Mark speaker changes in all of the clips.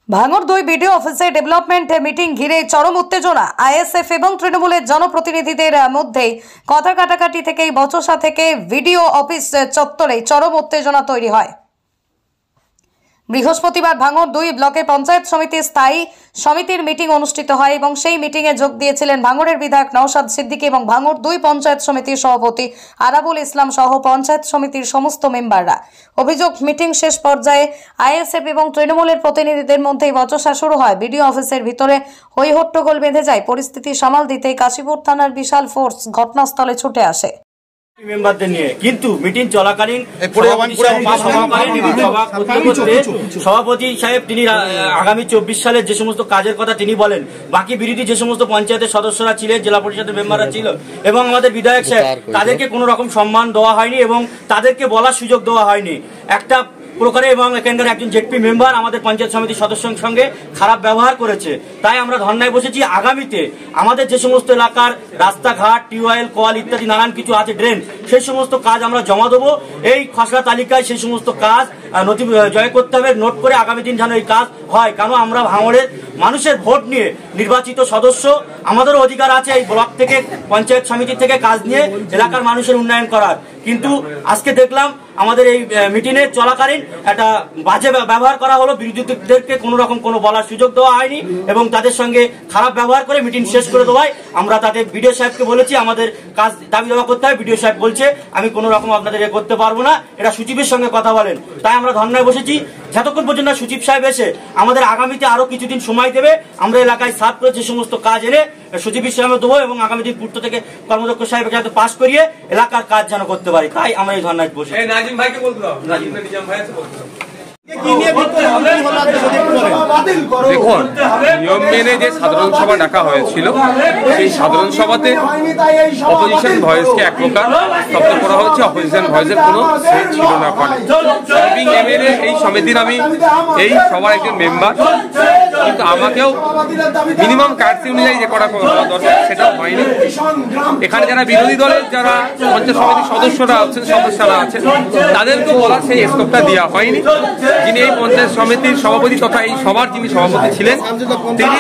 Speaker 1: ভাঙড় 2 বিডিও অফিসে development meeting ঘিরে চরম উত্তেজনা। আইএসএফ এবং তৃণমূলের জনপ্রতিনিধিদের মধ্যে কথা কাটাকাটি থেকেই বচসা থেকে ভিডিও অফিস চত্বরে চরম উত্তেজনা তৈরি হয়। বৃহস্পতিবার ভাঙড় 2 ব্লকে পঞ্চায়েত সমিতির স্থায়ী সমিতির মিটিং অনুষ্ঠিত হয় এবং সেই মিটিংয়ে যোগ দিয়েছিলেন ভাঙড়ের বিধায়ক নওশাদ সিদ্দিকী এবং ভাঙড় 2 পঞ্চায়েত সমিতির সভাপতি আরাবুল ইসলাম সহ পঞ্চায়েত সমিতির সমস্ত মেম্বাররা। অভিযোগ, মিটিং শেষ পর্যায়ে আইএসএফ এবং তৃণমূলের প্রতিনিধিদের মধ্যেই বচসা শুরু হয়। বিডিও অফিসের ভিতরে হই হট্টগোল বেঁধে যায়। পরিস্থিতি সামাল দিতেই কাশীপুর থানার বিশাল ফোর্স ঘটনাস্থলে ছুটে আসে।
Speaker 2: মেম্বারদের নিয়ে কিন্তু মিটিং চলাকালীন সভাপতি সাহেব তিনি আগামী 24 সালের যে সমস্ত কাজের কথা তিনি বলেন, বাকি বিরোধী যে সমস্ত পঞ্চায়েতের সদস্যরা ছিলেন, জেলা পরিষদের মেম্বাররা ছিল এবং আমাদের বিধায়ক সাহেব, তাদেরকে কোনো রকম সম্মান দেওয়া হয়নি এবং তাদেরকে বলার সুযোগ দেওয়া হয়নি একটা প্রকারে। এবং এখানকার একজন জেডপি মেম্বার আমাদের পঞ্চায়েত সমিতির সদস্যের সঙ্গে খারাপ ব্যবহার করেছে। তাই আমরা ধর্নায় বসেছি। আগামীতে আমাদের যে সমস্ত এলাকার রাস্তাঘাট, টিউবওয়েল, কল ইত্যাদি নানান কিছু আছে, ড্রেন, সেই সমস্ত কাজ আমরা জমা দেবো। এই খসড়া তালিকায় সেই সমস্ত কাজ নথি জয় করতে হবে, নোট করে আগামী দিন যেন এই কাজ হয়। কারণ আমরা ভাঙড়ের মানুষের ভোট নিয়ে নির্বাচিত সদস্য, আমাদেরও অধিকার আছে এই ব্লক থেকে, পঞ্চায়েত সমিতি থেকে কাজ নিয়ে এলাকার মানুষের উন্নয়ন করার। কিন্তু আজকে দেখলাম আমাদের এই মিটিংয়ে চলাকালীন একটা বাজে ব্যবহার করা হলো। বিরোধীদেরকে কোনো রকম কোনো বলার সুযোগ দেওয়া হয়নি এবং তাদের সঙ্গে খারাপ ব্যবহার করে মিটিং শেষ করে দেওয়ায় আমরা তাদের বিডিও সাহেবকে বলেছি আমাদের কাজ দাবি দেওয়া করতে হবে। বিডিও সাহেব বলছে আমি কোনো রকম আপনাদের করতে পারবো না, এটা সচিবের সঙ্গে কথা বলেন। তাই আমরা ধর্নায় বসেছি যতক্ষণ পর্যন্ত সচিব সাহেব এসে আমাদের আগামীতে আরো কিছুদিন সময় দেবে। আমরা এলাকায় সাফ করে যে সমস্ত কাজ এনে সচিব সাহেব দেবো এবং আগামী দিন পূর্ত থেকে কর্মদক্ষ সাহেবকে যাতে পাশ করিয়ে এলাকার কাজ যেন করতে পারি। তাই আমরা এই ধর্নায় বসে।
Speaker 3: নাজিম ভাইকে বলতে হবে, নাজিম নিজাম ভাই আছে বলতে হবে।
Speaker 4: দেখুন, নিয়ম মেনে যে সাধারণ সভা ডাকা হয়েছিল, সেই সাধারণ সভাতে অপোজিশন ভয়েসকে এক প্রকার স্তব্ধ করা হয়েছে। অপোজিশন ভয়েসের কোনো সে ছিল না। এমএলএ এই সমিতির আমি এই সবার একজন মেম্বার, কিন্তু আমাকেও মিনিমাম কার্সি অনুযায়ী যে করা দরকার সেটাও হয়নি। এখানে যারা বিরোধী দলের যারা পঞ্চায়েত সমিতির সদস্যরা আছেন, সদস্যরা আছেন, তাদেরকেও বলার সেই স্কোপটা দেওয়া হয়নি। যিনি এই পঞ্চায়েত সমিতির সভাপতি তথা এই সবার যিনি সভাপতি ছিলেন, তিনি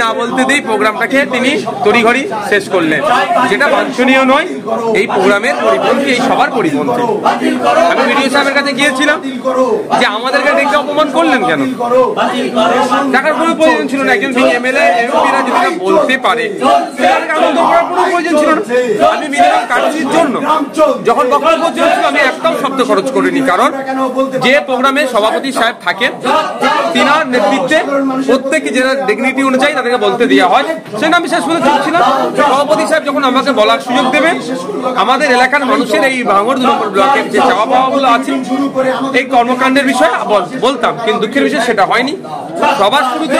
Speaker 4: না বলতে দিই প্রোগ্রামটাকে তিনি তড়িঘড়ি শেষ করলেন, যেটা বাঞ্ছনীয় নয়। এই প্রোগ্রামের পরিপন্থী, এই সবার পরিপন্থী। আমি বিডিও সাহেবের কাছে গিয়েছিলাম যে আমাদেরকে দেখে অপমান করলেন কেন, টাকার কোনো প্রয়োজন ছিল না। একজন এমএলএ এমপিরা যদি বলতে পারে আনন্দ করার কোনো প্রয়োজন ছিল না। আমি মিনিমাম কাগজের জন্য যখন বক্তব্য করছিলাম আমি একদম শব্দ খরচ করিনি, কারণ যে প্রোগ্রামে সভাপতি সাহেব থাকেন তিনার নেতৃত্বে প্রত্যেকে যারা ডিগনিটি অনুযায়ী তাদেরকে বলতে দেওয়া হয়, সেটা আমি শেষ পর্যন্ত শুনছিলাম। সভাপতি সাহেব যখন আমাকে বলার সুযোগ দেবে, আমাদের এলাকার মানুষের এই ভাঙড় 2 নম্বর ব্লকের যে চাওয়া পাওয়াগুলো আছে এই কর্মকাণ্ডের বিষয়ে বলতাম, কিন্তু দুঃখের বিষয় সেটা হয়নি। সবার শুরুতে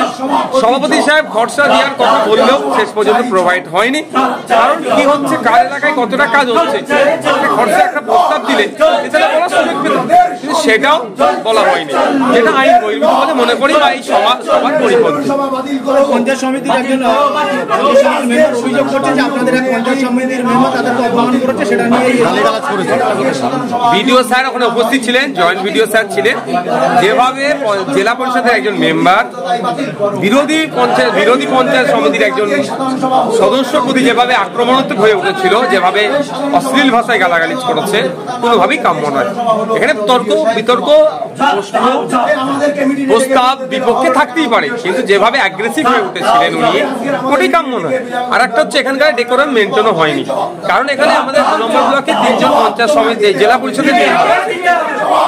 Speaker 4: সভাপতি সাহেব খরচা দেওয়ার কথা বললেও শেষ পর্যন্ত প্রোভাইড হয়নি। কারণ কি হচ্ছে, কার এলাকায় কতটা কাজ হচ্ছে, খরচা একটা প্রস্তাব দিলে এটা বলার সুযোগ পেত, কিন্তু সেটাও বলা হয়নি, যেটা আইন বহির্ভূত বলে মনে করি বা এই সবার পরিপন্থী।
Speaker 5: পঞ্চায়েত সমিতির একজন মেম্বার অভিযোগ করছে যে আপনাদের এক পঞ্চায়েত সমিতির মেম্বার তাদেরকে অপমান করেছে, সেটা নিয়ে
Speaker 4: বিডিও স্যার ওখানে উপস্থিত ছিলেন, জয়েন্ট বিডিও স্যার ছিলেন। যেভাবে জেলা পরিষদের একজন মেম্বার বিরোধী পঞ্চায়েত সমিতির একজন সদস্যর প্রতি যেভাবে আক্রমণাত্মক হয়ে উঠেছিল, যেভাবে অশ্লীল ভাষায় গালাগালিজ করেছে, কোনোভাবেই কাম্য নয়। এখানে তর্ক বিতর্ক প্রস্তাব বিপক্ষে থাকতেই পারে, কিন্তু যেভাবে অ্যাগ্রেসিভ হয়ে উঠেছিলেন উনি, ওটাই কাম্য নয়। আর একটা হচ্ছে এখানকার ডেকোরাম মেনটেনও হয়নি, কারণ এখানে আমাদের 2 নম্বর ব্লকে 3 জন পঞ্চায়েত সমিতি, জেলা পরিষদের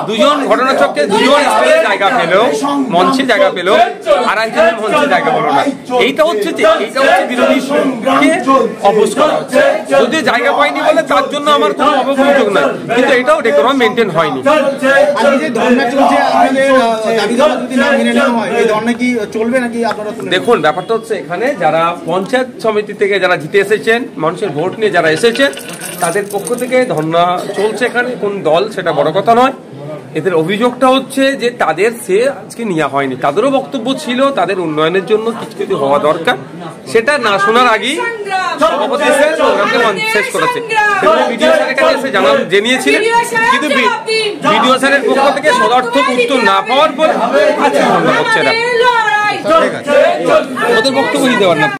Speaker 4: 2 জন ঘটনাচক্রে 2 জন জায়গা পেলেও, মঞ্চে জায়গা পেলেও আর একজনের মঞ্চে জায়গা পেল না। এইটা হচ্ছে বিরোধীকে অপোজ করা হচ্ছে। যদি জায়গা পাইনি বলে তার জন্য আমার কোনো অভিযোগ নয়, কিন্তু এটাও ডেকোরাম মেনটেন হয়নি। দেখুন, ব্যাপারটা হচ্ছে এখানে যারা পঞ্চায়েত সমিতি থেকে যারা জিতে এসেছেন, মানুষের ভোট নিয়ে যারা এসেছেন, তাদের পক্ষ থেকে ধর্ণা চলছে। এখানে কোন দল সেটা বড় কথা নয়। এদের অভিযোগটা হচ্ছে যে তাদের সে আজকে নেওয়া হয়নি, তাদেরও বক্তব্য ছিল তাদের উন্নয়নের জন্য কিছু কিছু হওয়া দরকার, সেটা না শোনার আগেই সভাপতি স্যার প্রোগ্রামকে শেষ করেছে। বিডিও স্যারের কাছে এসে জানিয়েছিলেন, কিন্তু বিডিও স্যারের পক্ষ থেকে সদর্থক উত্তর না পাওয়ার পর আজকে বন্ধ হচ্ছে না, ওদের বক্তব্য দিতে পারেন না।